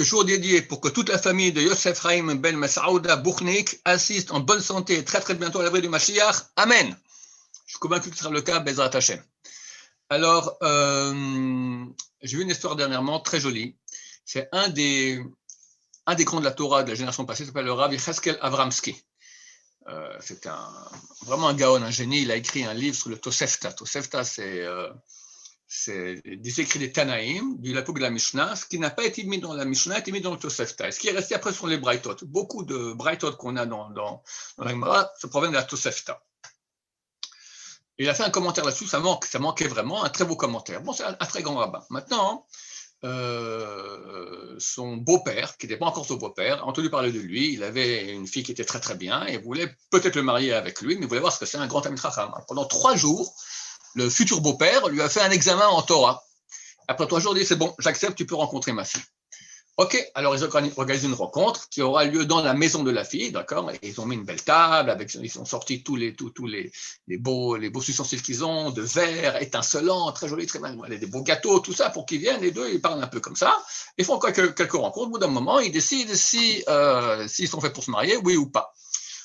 ce jour dédié pour que toute la famille de Yosef Chaim Ben Masaouda Bouchnik assiste en bonne santé et très très bientôt à l'arrivée du Mashiach. Amen. Je suis convaincu que ce sera le cas, Bezrat Hashem. Alors, j'ai vu une histoire dernièrement très jolie. C'est un des grands de la Torah de la génération passée, qui s'appelle le Rav Yecheskel Avramsky. C'est vraiment un gaon, un génie. Il a écrit un livre sur le Tosefta. Tosefta, c'est des écrits des Tanaïm, du Lapuk de la Mishnah. Ce qui n'a pas été mis dans la Mishnah a été mis dans le Tosefta. Et ce qui est resté après sont les Braithot. Beaucoup de Braithot qu'on a dans la Gemara se proviennent de la Tosefta. Il a fait un commentaire là-dessus, ça manquait vraiment, un très beau commentaire. Bon, c'est un très grand rabbin. Maintenant, son beau-père, qui n'était pas encore son beau-père, a entendu parler de lui. Il avait une fille qui était très très bien et voulait peut-être le marier avec lui, mais il voulait voir ce que c'est un grand Talmid Chacham. Pendant 3 jours, le futur beau-père lui a fait un examen en Torah. Après 3 jours, il dit c'est bon, j'accepte, tu peux rencontrer ma fille. Ok, alors ils organisent une rencontre qui aura lieu dans la maison de la fille, d'accord. Et ils ont mis une belle table, ils ont sorti tous les beaux ustensiles qu'ils ont, de verre, étincelants, très jolis, très mal, des beaux gâteaux, tout ça, pour qu'ils viennent, les deux, ils parlent un peu comme ça. Ils font quelques rencontres, au bout d'un moment, ils décident s'ils sont faits pour se marier, oui ou pas.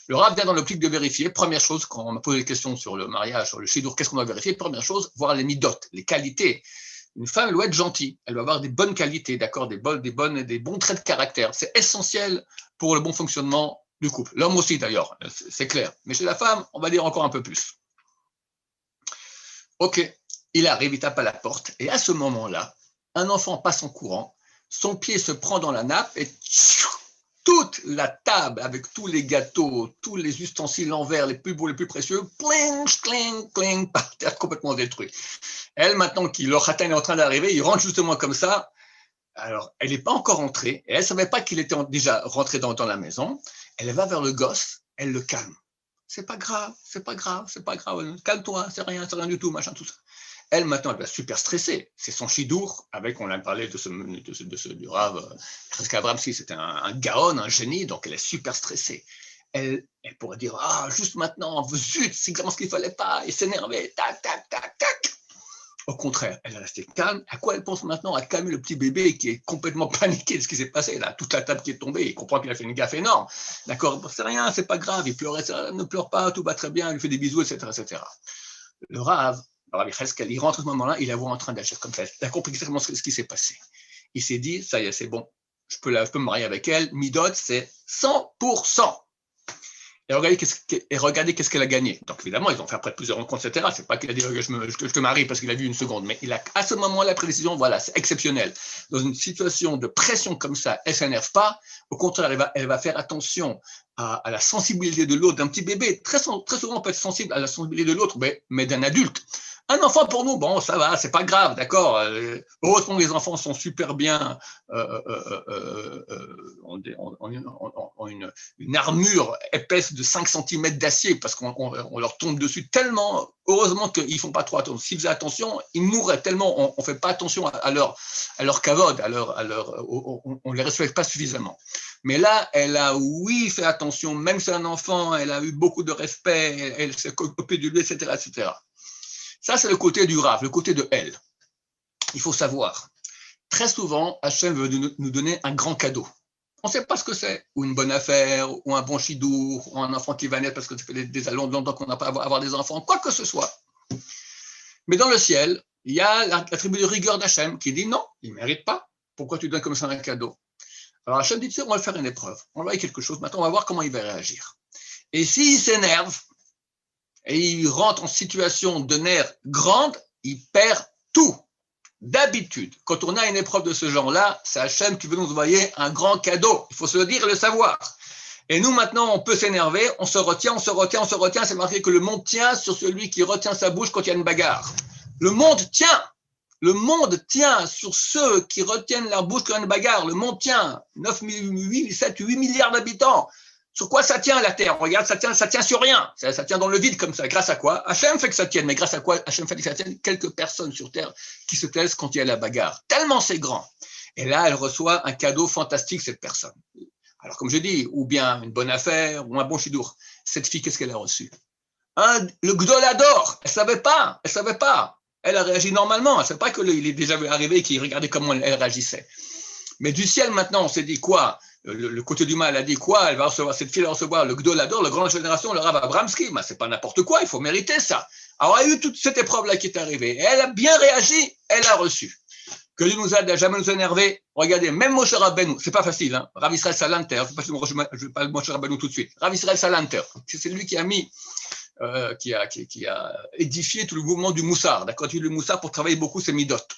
Le Rav vient dans l'optique de vérifier. Première chose, quand on m'a posé des questions sur le mariage, sur le shidur, qu'est-ce qu'on doit vérifier? Première chose, voir les midot, les qualités. Une femme, elle doit être gentille, elle doit avoir des bonnes qualités, d'accord, des bons traits de caractère. C'est essentiel pour le bon fonctionnement du couple. L'homme aussi, d'ailleurs, c'est clair. Mais chez la femme, on va dire encore un peu plus. Ok, il arrive, il tape à la porte, et à ce moment-là, un enfant passe en courant, son pied se prend dans la nappe, et toute la table, avec tous les gâteaux, tous les ustensiles en verre, les plus beaux, les plus précieux, pling, cling, cling, par terre, complètement détruit. Elle, maintenant que le khatan est en train d'arriver, il rentre justement comme ça. Alors, elle n'est pas encore rentrée, et elle ne savait pas qu'il était déjà rentré dans la maison. Elle va vers le gosse, elle le calme. C'est pas grave, calme-toi, c'est rien du tout, machin, tout ça. Elle, maintenant, elle va super stressée. C'est son chidour, avec, on a parlé du Rav Yecheskel Avramsky, c'était un gaon, un génie, donc elle est super stressée. Elle pourrait dire, juste maintenant, zut, c'est vraiment ce qu'il ne fallait pas, et s'énerver, tac, tac, tac, tac. Au contraire, elle est restée calme. À quoi elle pense maintenant? À calmer le petit bébé qui est complètement paniqué de ce qui s'est passé. Là, toute la table qui est tombée. Il comprend qu'il a fait une gaffe énorme. D'accord, c'est rien, c'est pas grave. Il pleurait, ne pleure pas, tout va très bien. Il lui fait des bisous, etc., etc. Le Rav Yecheskel, il rentre à ce moment-là, il la voit en train d'agir comme ça. Il a compris exactement ce qui s'est passé. Il s'est dit, ça y est, c'est bon. Je peux me marier avec elle. Midot, c'est 100%. Et regardez qu'est-ce qu'elle a gagné. Donc évidemment, ils ont fait après plusieurs rencontres, etc. C'est pas qu'il a dit je te marie parce qu'il a vu une seconde, mais il a à ce moment-là la décision, voilà, c'est exceptionnel. Dans une situation de pression comme ça, elle s'énerve pas. Au contraire, elle va faire attention à la sensibilité de l'autre, d'un petit bébé. Très souvent, on peut être sensible à la sensibilité de l'autre, mais d'un adulte. Un enfant pour nous, bon, ça va, c'est pas grave, d'accord. Heureusement que les enfants sont super bien, ont une armure épaisse de 5 cm d'acier parce qu'on leur tombe dessus tellement. Heureusement qu'ils ne font pas trop attention. S'ils faisaient attention, ils mourraient tellement. On ne fait pas attention à leur kavod, on ne les respecte pas suffisamment. Mais là, elle a, oui, fait attention, même si c'est un enfant, elle a eu beaucoup de respect, elle s'est occupée de lui, etc., etc. Ça, c'est le côté du Rav, le côté de elle. Il faut savoir, très souvent, Hachem veut nous donner un grand cadeau. On ne sait pas ce que c'est, ou une bonne affaire, ou un bon chidour, ou un enfant qui va naître parce que ça fait des longtemps qu'on n'a pas à avoir des enfants, quoi que ce soit. Mais dans le ciel, il y a la tribu de rigueur d'Hachem qui dit non, il ne mérite pas. Pourquoi tu donnes comme ça un cadeau? Alors Hachem dit, on va faire une épreuve, on va voir quelque chose, maintenant on va voir comment il va réagir. Et s'il s'énerve, et il rentre en situation de nerfs grande, il perd tout. D'habitude, quand on a une épreuve de ce genre-là, c'est Hachem qui veut nous envoyer un grand cadeau. Il faut se le dire et le savoir. Et nous, maintenant, on peut s'énerver, on se retient. C'est marqué que le monde tient sur celui qui retient sa bouche quand il y a une bagarre. Le monde tient. Le monde tient sur ceux qui retiennent leur bouche quand il y a une bagarre. Le monde tient. 7, 8 milliards d'habitants. Sur quoi ça tient la Terre? Regarde, ça tient sur rien. Ça tient dans le vide comme ça. Grâce à quoi? Hachem fait que ça tienne. Mais grâce à quoi Hachem fait que ça tienne? Quelques personnes sur Terre qui se taisent quand il y a la bagarre. Tellement c'est grand. Et là, elle reçoit un cadeau fantastique, cette personne. Alors, comme je dis, ou bien une bonne affaire, ou un bon chidour. Cette fille, qu'est-ce qu'elle a reçu? Le Gdolador. Elle savait pas. Elle a réagi normalement. Elle ne savait pas qu'il est déjà arrivé et qu'il regardait comment elle réagissait. Mais du ciel, maintenant, on s'est dit quoi? Le côté du mal a dit quoi? Elle va recevoir, cette fille va recevoir le Gdolador, la grande génération, le Rav Abramski. Mais c'est pas n'importe quoi, il faut mériter ça. Alors, il y a eu toute cette épreuve-là qui est arrivée. Et elle a bien réagi, elle a reçu. Que Dieu nous aide à jamais nous énerver. Regardez, même Moshe Rabbeinu, c'est pas facile, hein. Rav Israël Salanter, je ne vais pas le Moshe Rabbeinu tout de suite. Rav Israël Salanter, c'est lui qui a mis, qui a édifié tout le mouvement du Moussard, d'accord, le Moussard pour travailler beaucoup ses midotes.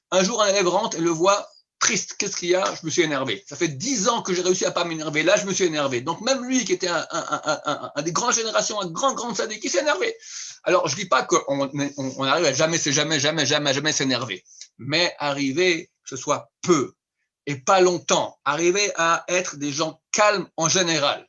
Un jour, un élève rentre et le voit triste. Qu'est-ce qu'il y a? Je me suis énervé. Ça fait 10 ans que j'ai réussi à pas m'énerver. Là, je me suis énervé. Donc, même lui, qui était un des grandes générations, un grand sadique, qui s'est énervé. Alors, je dis pas qu'on arrive à jamais s'énerver. Mais arriver, que ce soit peu et pas longtemps, arriver à être des gens calmes en général.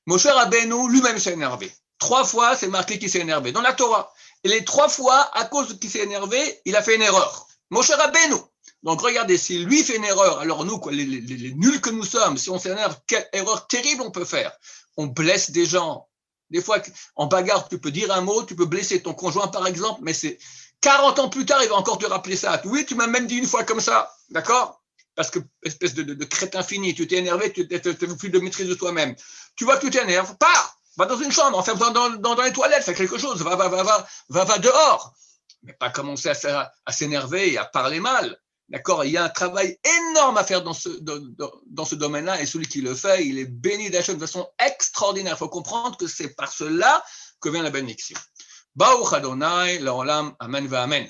Moshe Rabbeinu lui-même s'est énervé. 3 fois, c'est marqué qu'il s'est énervé dans la Torah. Et les 3 fois, à cause qu'il s'est énervé, il a fait une erreur. Moshe Rabbeinu. Donc regardez, si lui fait une erreur, alors nous, les nuls que nous sommes, si on s'énerve, quelle erreur terrible on peut faire. On blesse des gens. Des fois, en bagarre, tu peux dire un mot, tu peux blesser ton conjoint par exemple, mais c'est 40 ans plus tard, il va encore te rappeler ça. Oui, tu m'as même dit une fois comme ça, d'accord? Parce que, espèce de crétin fini, tu t'es énervé, tu n'as plus de maîtrise de toi-même. Tu vois que tu t'énerves, pars, va dans une chambre, enfin, dans les toilettes, fais quelque chose, va dehors. Mais pas commencer à s'énerver et à parler mal. D'accord? Il y a un travail énorme à faire dans ce domaine-là, et celui qui le fait, il est béni d'Hachem de façon extraordinaire. Il faut comprendre que c'est par cela que vient la bénédiction. Baruch Adonai, l'olam, amen va amen.